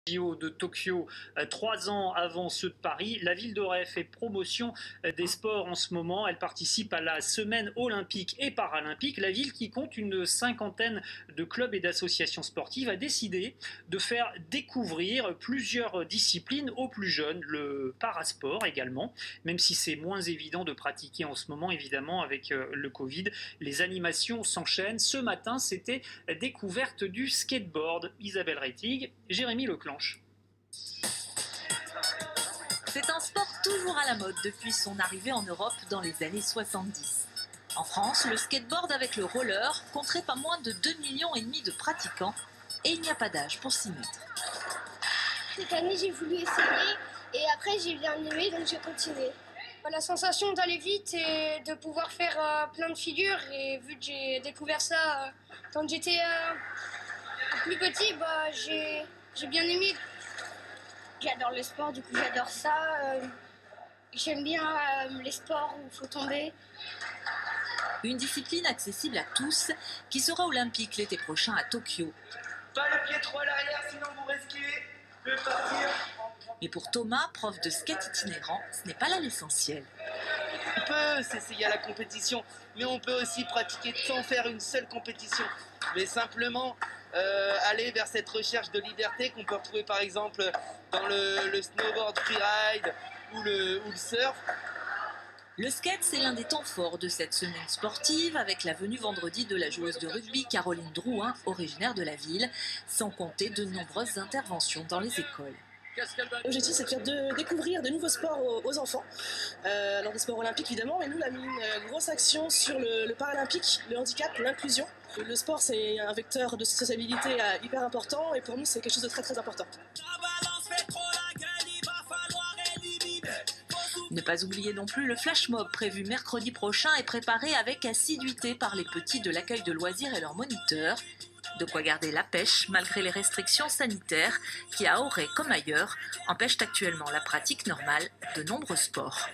JO de Tokyo, 3 ans avant ceux de Paris. La ville d'Auray fait promotion des sports en ce moment. Elle participe à la semaine olympique et paralympique. La ville, qui compte une cinquantaine de clubs et d'associations sportives, a décidé de faire découvrir plusieurs disciplines aux plus jeunes. Le parasport également, même si c'est moins évident de pratiquer en ce moment, évidemment, avec le Covid. Les animations s'enchaînent. Ce matin, c'était découverte du skateboard. Isabelle Rettig, Jérémy Leclanche. C'est un sport toujours à la mode depuis son arrivée en Europe dans les années 70. En France, le skateboard avec le roller compterait pas moins de 2,5 millions de pratiquants et il n'y a pas d'âge pour s'y mettre. Cette année, j'ai voulu essayer et après, j'ai bien aimé, donc j'ai continué. La sensation d'aller vite et de pouvoir faire plein de figures, et vu que j'ai découvert ça quand j'étais plus petit, j'ai bien aimé. J'adore le sport, du coup j'adore ça. J'aime bien les sports où il faut tomber. Une discipline accessible à tous qui sera olympique l'été prochain à Tokyo. Pas le pied trop à l'arrière, sinon vous risquez de partir. Mais pour Thomas, prof de skate itinérant, ce n'est pas là l'essentiel. On peut s'essayer à la compétition, mais on peut aussi pratiquer sans faire une seule compétition. Mais simplement aller vers cette recherche de liberté qu'on peut retrouver par exemple dans le snowboard freeride ou le surf. Le skate, c'est l'un des temps forts de cette semaine sportive, avec la venue vendredi de la joueuse de rugby Caroline Drouin, originaire de la ville, sans compter de nombreuses interventions dans les écoles. L'objectif, c'est de faire découvrir de nouveaux sports aux enfants, alors des sports olympiques évidemment, mais nous on a mis une grosse action sur le paralympique, le handicap, l'inclusion. Le sport, c'est un vecteur de sociabilité hyper important, et pour nous c'est quelque chose de très très important. Ne pas oublier non plus le flash mob prévu mercredi prochain et préparé avec assiduité par les petits de l'accueil de loisirs et leurs moniteurs. De quoi garder la pêche malgré les restrictions sanitaires qui, à Auray comme ailleurs, empêchent actuellement la pratique normale de nombreux sports.